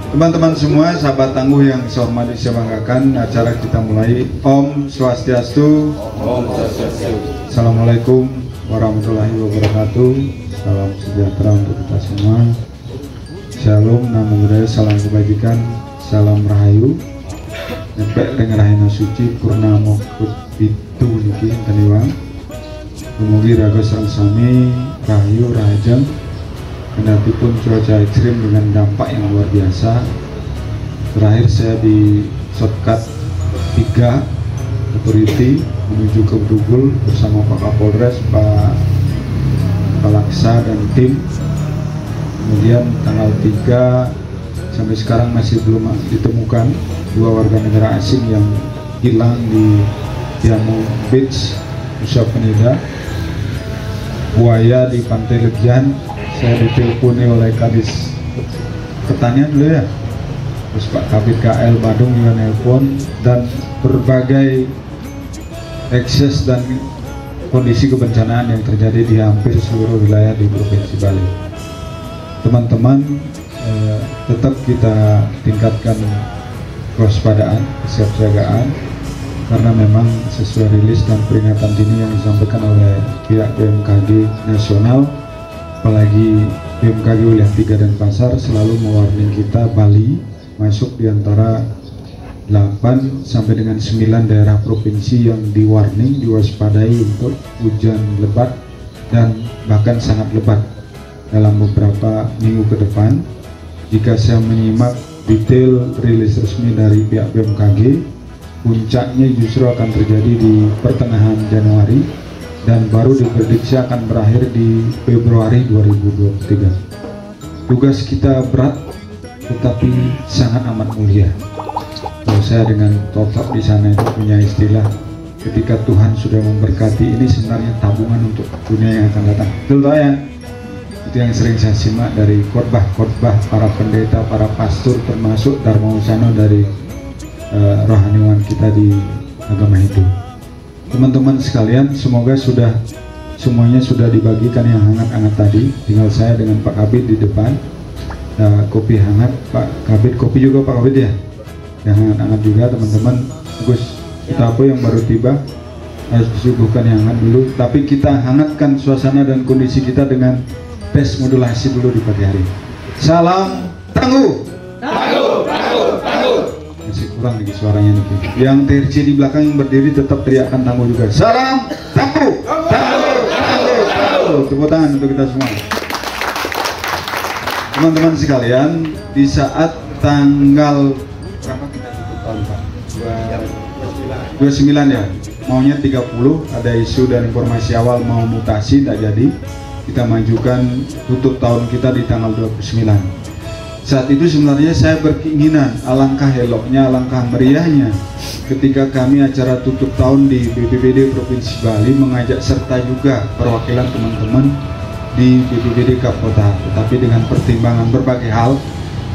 Teman-teman semua, sahabat tangguh yang saya hormati, saya banggakan, acara kita mulai. Om Swastiastu. Om Swastiastu. Assalamualaikum warahmatullahi wabarakatuh. Salam sejahtera untuk kita semua. Shalom, namo buddhaya, salam kebajikan, salam rahayu. Nepek dengan rahina suci purnama kupitu niki taniwang. Mugi raga sareng sami rahayu rahajeng. Kendati pun cuaca ekstrim dengan dampak yang luar biasa. Terakhir saya di shortcut 3 Authority menuju ke Bedugul bersama Pak Kapolres, Pak Laksa dan tim. Kemudian tanggal 3 sampai sekarang masih belum ditemukan 2 warga negara asing yang hilang di Diamond Beach, Nusa Penida. Buaya di Pantai Legian. Saya diteleponi oleh Kadis Pertanian dulu ya, terus Pak Kabid KL Badung juga nelpon, dan berbagai ekses dan kondisi kebencanaan yang terjadi di hampir seluruh wilayah di Provinsi Bali. Teman-teman, tetap kita tingkatkan kewaspadaan, kesiapsiagaan, karena memang sesuai rilis dan peringatan dini yang disampaikan oleh pihak BMKG nasional, apalagi BMKG wilayah 3 dan Pasar selalu mewarning kita Bali masuk di antara 8 sampai dengan 9 daerah provinsi yang diwarning, diwaspadai untuk hujan lebat dan bahkan sangat lebat dalam beberapa minggu ke depan. Jika saya menyimak detail rilis resmi dari pihak BMKG, puncaknya justru akan terjadi di pertengahan Januari dan baru diprediksi akan berakhir di Februari 2023. Tugas kita berat tetapi sangat amat mulia. Kalau saya dengan totok di sana itu punya istilah, ketika Tuhan sudah memberkati, ini sebenarnya tabungan untuk dunia yang akan datang. Betul tak ya? Itu yang sering saya simak dari khotbah-khotbah para pendeta, para pastor, termasuk Dharma Usano dari rohaniwan kita di agama Hindu. Teman-teman sekalian, semoga semuanya sudah dibagikan yang hangat-hangat tadi. Tinggal saya dengan Pak Kabid di depan. Kopi hangat, Pak Kabid, kopi juga Pak Kabid ya. Yang hangat-hangat juga teman-teman. Gus Utapo yang baru tiba harus disuguhkan yang hangat dulu. Tapi kita hangatkan suasana dan kondisi kita dengan tes modulasi dulu di pagi hari. Salam tangguh. Tangguh, tangguh, tangguh. Masih kurang lagi suaranya nih. Yang TRC di belakang yang berdiri tetap teriakan tangguh juga. Salam tangguh, tangguh, tangguh, tangguh. Tepuk tangan untuk kita semua. Teman-teman sekalian, di saat tanggal berapa kita tutup tahun Pak? 29 ya. Maunya 30, ada isu dan informasi awal mau mutasi, tidak jadi. Kita majukan tutup tahun kita di tanggal 29. Saat itu sebenarnya saya berkeinginan, alangkah eloknya, alangkah meriahnya ketika kami acara tutup tahun di BPBD Provinsi Bali mengajak serta juga perwakilan teman-teman di BPBD Kap Kota. Tetapi dengan pertimbangan berbagai hal,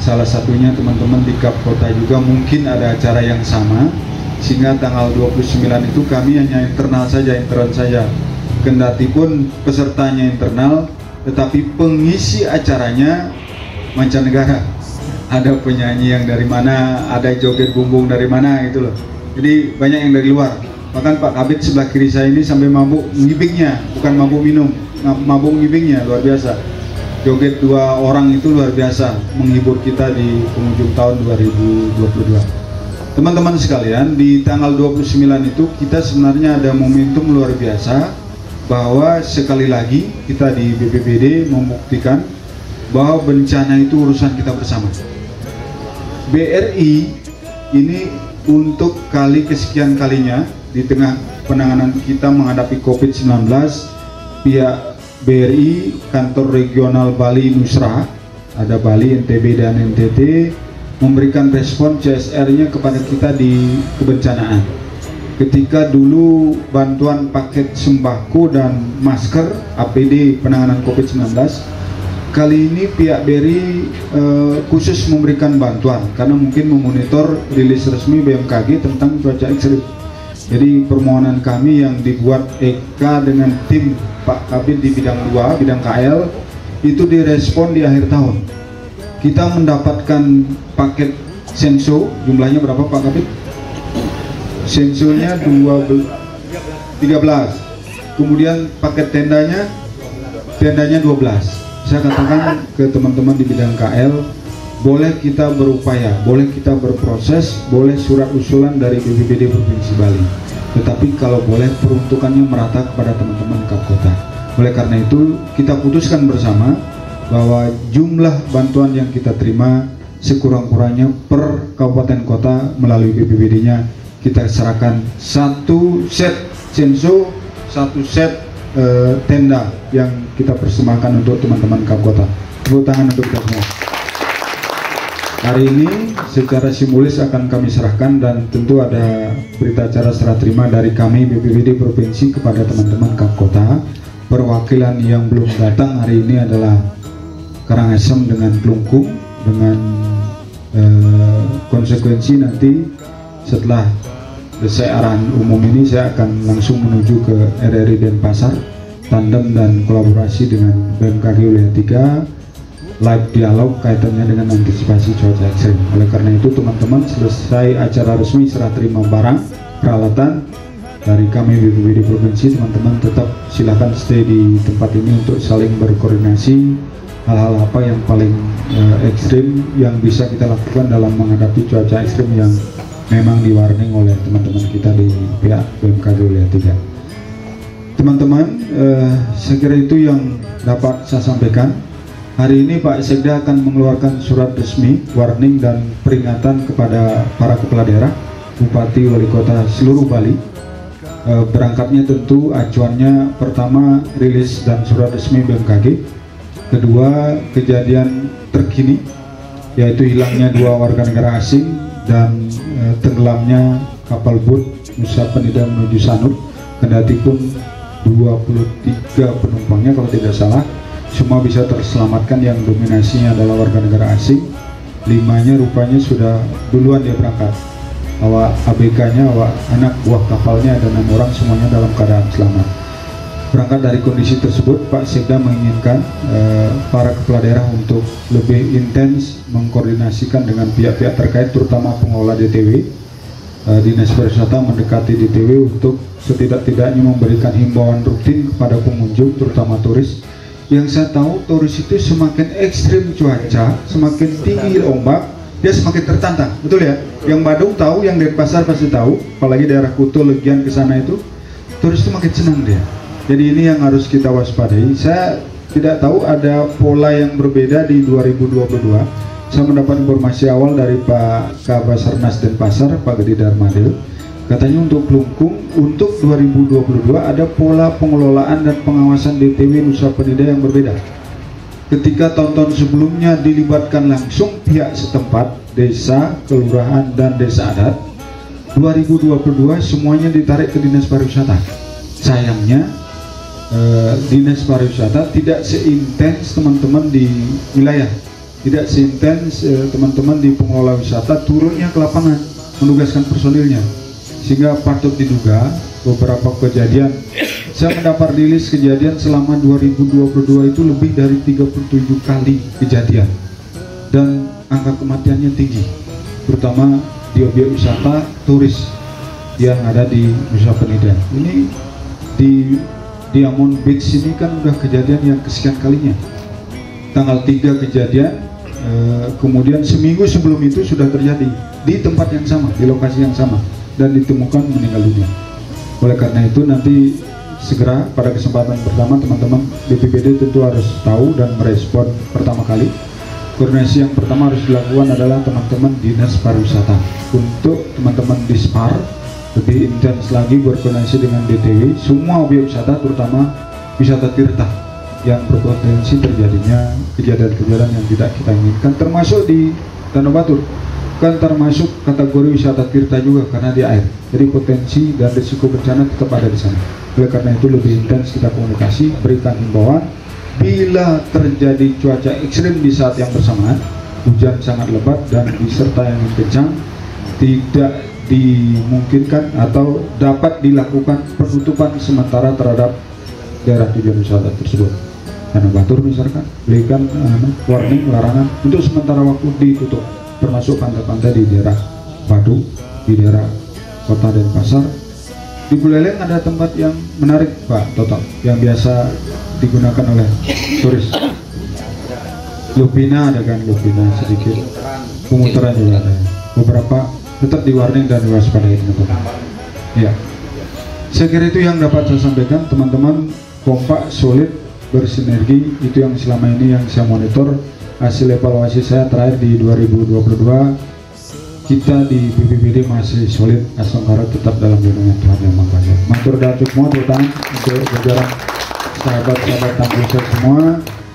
salah satunya teman-teman di Kap Kota juga mungkin ada acara yang sama, sehingga tanggal 29 itu kami hanya internal saja, intern saja. Kendati pun pesertanya internal, tetapi pengisi acaranya mancanegara. Ada penyanyi yang dari mana, ada joget bumbung dari mana gitu loh. Jadi banyak yang dari luar. Bahkan Pak Kabid sebelah kiri saya ini sampai mabuk ngibingnya, bukan mabuk minum, mabuk ngibingnya luar biasa. Joget 2 orang itu luar biasa menghibur kita di penghujung tahun 2022. Teman-teman sekalian, di tanggal 29 itu kita sebenarnya ada momentum luar biasa bahwa sekali lagi kita di BPBD membuktikan bahwa bencana itu urusan kita bersama. BRI ini untuk kali kesekian kalinya di tengah penanganan kita menghadapi COVID-19, pihak BRI kantor regional Bali Nusra, ada Bali, NTB dan NTT, memberikan respon CSR-nya kepada kita di kebencanaan. Ketika dulu bantuan paket sembako dan masker APD penanganan COVID-19 kali ini pihak BRI khusus memberikan bantuan karena mungkin memonitor rilis resmi BMKG tentang cuaca ekstrim. Jadi permohonan kami yang dibuat Eka dengan tim Pak Kabid di bidang 2, bidang KL, itu direspon di akhir tahun. Kita mendapatkan paket senso, jumlahnya berapa Pak Kabid? Sensonya 13. Kemudian paket tendanya 12. Saya katakan ke teman-teman di bidang KL, boleh kita berupaya, boleh kita berproses, boleh surat usulan dari BPBD Provinsi Bali. Tetapi kalau boleh peruntukannya merata kepada teman-teman Kap Kota. Oleh karena itu kita putuskan bersama bahwa jumlah bantuan yang kita terima sekurang-kurangnya per kabupaten kota melalui BPBD-nya kita serahkan 1 set senso, 1 set tenda yang kita persembahkan untuk teman-teman Kap Kota. Tepuk tangan untuk kita semua. Hari ini secara simbolis akan kami serahkan dan tentu ada berita acara serah terima dari kami BPBD Provinsi kepada teman-teman Kap Kota. Perwakilan yang belum datang hari ini adalah Karangasem dengan Klungkung, dengan konsekuensi nanti setelah selesai arahan umum ini saya akan langsung menuju ke RRI Denpasar, tandem dan kolaborasi dengan BMKG Wilayah 3, live dialog kaitannya dengan antisipasi cuaca ekstrim. Oleh karena itu teman-teman, selesai acara resmi serah terima barang peralatan dari kami BPBD Provinsi, teman-teman tetap silakan stay di tempat ini untuk saling berkoordinasi hal-hal apa yang paling ekstrim yang bisa kita lakukan dalam menghadapi cuaca ekstrim yang memang di-warning oleh teman-teman kita di pihak BMKG Wilayah 3. Teman-teman, saya kira itu yang dapat saya sampaikan. Hari ini Pak Sekda akan mengeluarkan surat resmi, warning dan peringatan kepada para kepala daerah, Bupati, Wali Kota seluruh Bali. Berangkatnya tentu acuannya pertama rilis dan surat resmi BMKG, kedua kejadian terkini yaitu hilangnya 2 warga negara asing dan tenggelamnya kapal boat Nusa Penida menuju Sanur, kendati pun 23 penumpangnya kalau tidak salah semua bisa terselamatkan, yang dominasinya adalah warga negara asing. 5-nya rupanya sudah duluan dia berangkat. Awak ABK-nya, awak anak buah kapalnya ada 6 orang, semuanya dalam keadaan selamat. Berangkat dari kondisi tersebut, Pak Sekda menginginkan para kepala daerah untuk lebih intens mengkoordinasikan dengan pihak-pihak terkait, terutama pengelola DTW. Dinas Pariwisata mendekati DTW untuk setidak-tidaknya memberikan himbauan rutin kepada pengunjung, terutama turis. Yang saya tahu, turis itu semakin ekstrim cuaca, semakin tinggi ombak, dia semakin tertantang, betul ya? Yang Badung tahu, yang Denpasar pasti tahu, apalagi daerah Kuto, Legian ke sana itu, turis itu makin senang dia. Jadi ini yang harus kita waspadai. Saya tidak tahu ada pola yang berbeda di 2022. Saya mendapat informasi awal dari Pak Kabasarnas Denpasar, Pak Gede Darmadil. Katanya untuk Klungkung, untuk 2022 ada pola pengelolaan dan pengawasan DTW Nusa Penida yang berbeda. Ketika tahun-tahun sebelumnya dilibatkan langsung pihak setempat, desa, kelurahan, dan desa adat, 2022 semuanya ditarik ke Dinas Pariwisata. Sayangnya, Dinas Pariwisata tidak seintens teman-teman di wilayah, tidak seintens teman-teman di pengelola wisata turunnya ke lapangan menugaskan personilnya, sehingga patut diduga beberapa kejadian. Saya mendapat rilis kejadian selama 2022 itu lebih dari 37 kali kejadian dan angka kematiannya tinggi, terutama di objek wisata turis yang ada di Nusa Penida. Ini di Diamond Beach ini kan udah kejadian yang kesekian kalinya. Tanggal 3 kejadian, kemudian seminggu sebelum itu sudah terjadi di tempat yang sama, di lokasi yang sama, dan ditemukan meninggal dunia. Oleh karena itu nanti segera pada kesempatan pertama teman-teman BPBD tentu harus tahu dan merespon. Pertama kali koordinasi yang pertama harus dilakukan adalah teman-teman Dinas Pariwisata untuk teman-teman Dispar lebih intens lagi berkoordinasi dengan DTW semua objek wisata, terutama wisata tirta yang berpotensi terjadinya kejadian-kejadian yang tidak kita inginkan, termasuk di Danau Batur kan termasuk kategori wisata tirta juga karena di air, jadi potensi dan risiko bencana tetap ada di sana. Oleh karena itu lebih intens kita komunikasi, berikan himbauan bila terjadi cuaca ekstrim di saat yang bersamaan, hujan sangat lebat dan disertai angin kencang, tidak dimungkinkan atau dapat dilakukan penutupan sementara terhadap daerah tujuan wisata tersebut. Karena Batur misalkan berikan warning larangan untuk sementara waktu ditutup, termasuk pantai-pantai di daerah Badung, di daerah Kota Denpasar. Di Buleleng ada tempat yang menarik Pak Toto, yang biasa digunakan oleh turis. Lupina ada kan, Lupina sedikit, pemutaran juga ada. Beberapa tetap di warning dan diwaspadai teman-teman. Ya, saya kira itu yang dapat saya sampaikan. Teman-teman kompak, solid, bersinergi, itu yang selama ini yang saya monitor. Hasil evaluasi saya terakhir di 2022, kita di BPBD masih solid, Asongkara tetap dalam lindungan Tuhan Yang Maha Kuasa. Matur dan semua terutama untuk jajaran sahabat-sahabat tangguh semua.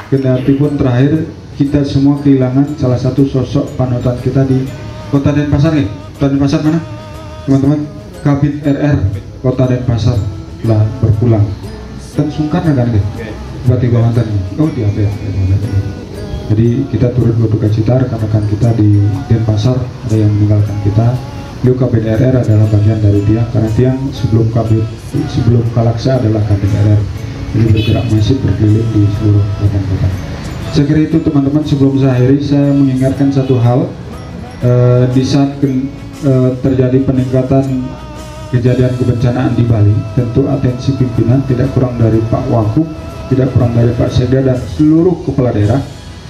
Kendati pun terakhir kita semua kehilangan salah satu sosok panutan kita di Kota Denpasar nih. Kota Denpasar mana? Teman-teman, Kabid RR Kota Denpasar telah berpulang. Dan sungkan kan nih? Tiba-tiba mantan. Oh di apa ya? Jadi kita turut berduka cita rekan-rekan kita di Denpasar, ada yang meninggalkan kita. Beliau Kabid RR adalah bagian dari dia, karena dia sebelum Kalaksa adalah Kabid RR. Jadi bergerak masif berkeliling di seluruh kota-kota. Saya kira itu teman-teman. Sebelum saya akhiri, saya mengingatkan satu hal. Di saat terjadi peningkatan kejadian kebencanaan di Bali, tentu atensi pimpinan tidak kurang dari Pak Wagub, tidak kurang dari Pak Sekda dan seluruh kepala daerah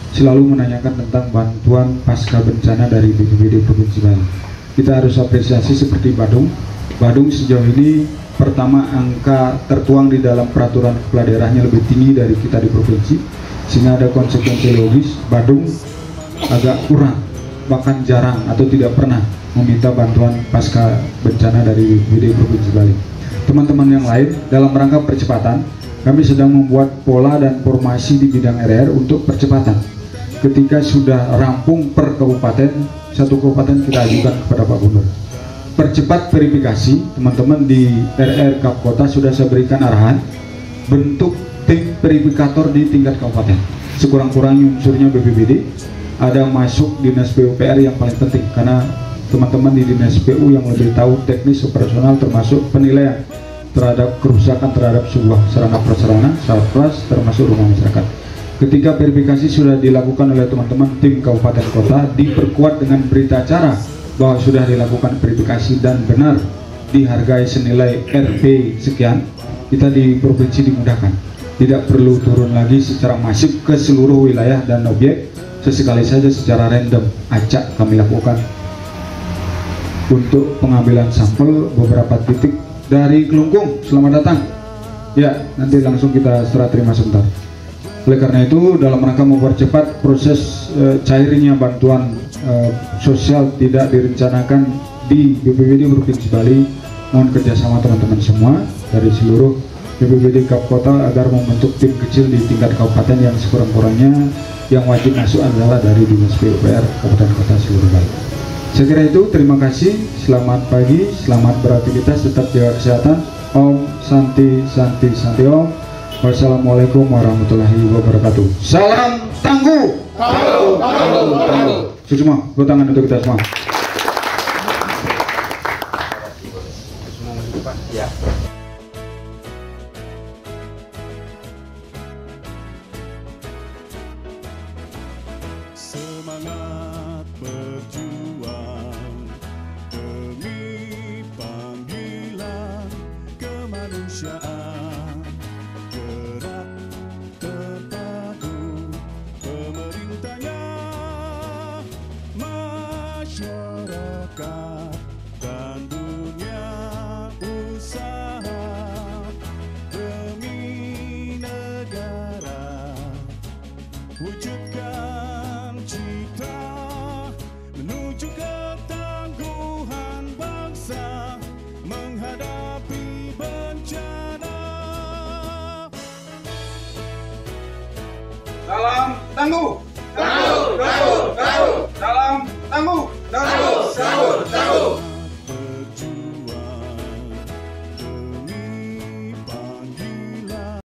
selalu menanyakan tentang bantuan pasca bencana dari BPBD Provinsi Bali. Kita harus apresiasi seperti Badung. Badung sejauh ini pertama angka tertuang di dalam peraturan kepala daerahnya lebih tinggi dari kita di provinsi, sehingga ada konsekuensi logis. Badung agak kurang, bahkan jarang atau tidak pernah meminta bantuan pasca bencana dari BPBD Provinsi Bali. Teman-teman yang lain, dalam rangka percepatan, kami sedang membuat pola dan formasi di bidang RR untuk percepatan. Ketika sudah rampung per kabupaten, satu kabupaten kita ajukan kepada Pak Gubernur. Percepat verifikasi, teman-teman di RR Kap Kota sudah saya berikan arahan bentuk tim verifikator di tingkat kabupaten. Sekurang-kurangnya unsurnya BPBD, ada masuk dinas PUPR yang paling penting, karena teman-teman di dinas PU yang lebih tahu teknis operasional termasuk penilaian terhadap kerusakan terhadap sebuah sarana prasarana, sarpras, termasuk rumah masyarakat. Ketika verifikasi sudah dilakukan oleh teman-teman tim kabupaten kota, diperkuat dengan berita acara bahwa sudah dilakukan verifikasi dan benar dihargai senilai Rp sekian, kita di provinsi dimudahkan. Tidak perlu turun lagi secara masif ke seluruh wilayah dan objek, sesekali saja secara random acak kami lakukan untuk pengambilan sampel beberapa titik dari Kelungkung. Selamat datang ya, nanti langsung kita serah terima sebentar. Oleh karena itu, dalam rangka mempercepat proses cairnya bantuan sosial tidak direncanakan di BPBD Provinsi Bali, mohon kerjasama teman-teman semua dari seluruh BPBD Kap Kota agar membentuk tim kecil di tingkat kabupaten yang sekurang-kurangnya yang wajib masuk adalah dari dinas PUPR kabupaten kota seluruh Bali. Saya kira itu, terima kasih, selamat pagi, selamat beraktivitas, tetap jaga kesehatan. Om Santi Santi Santi Om. Wassalamualaikum warahmatullahi wabarakatuh. Salam tangguh. Tangguh. Semua, buat tangan untuk kita semua. Semangat berjuang demi panggilan kemanusiaan, gerak terpadu pemerintahnya, masyarakat dan dunia usaha demi negara, wujudkan cita menuju ketangguhan bangsa menghadapi bencana. Salam tangguh. Salam tangguh.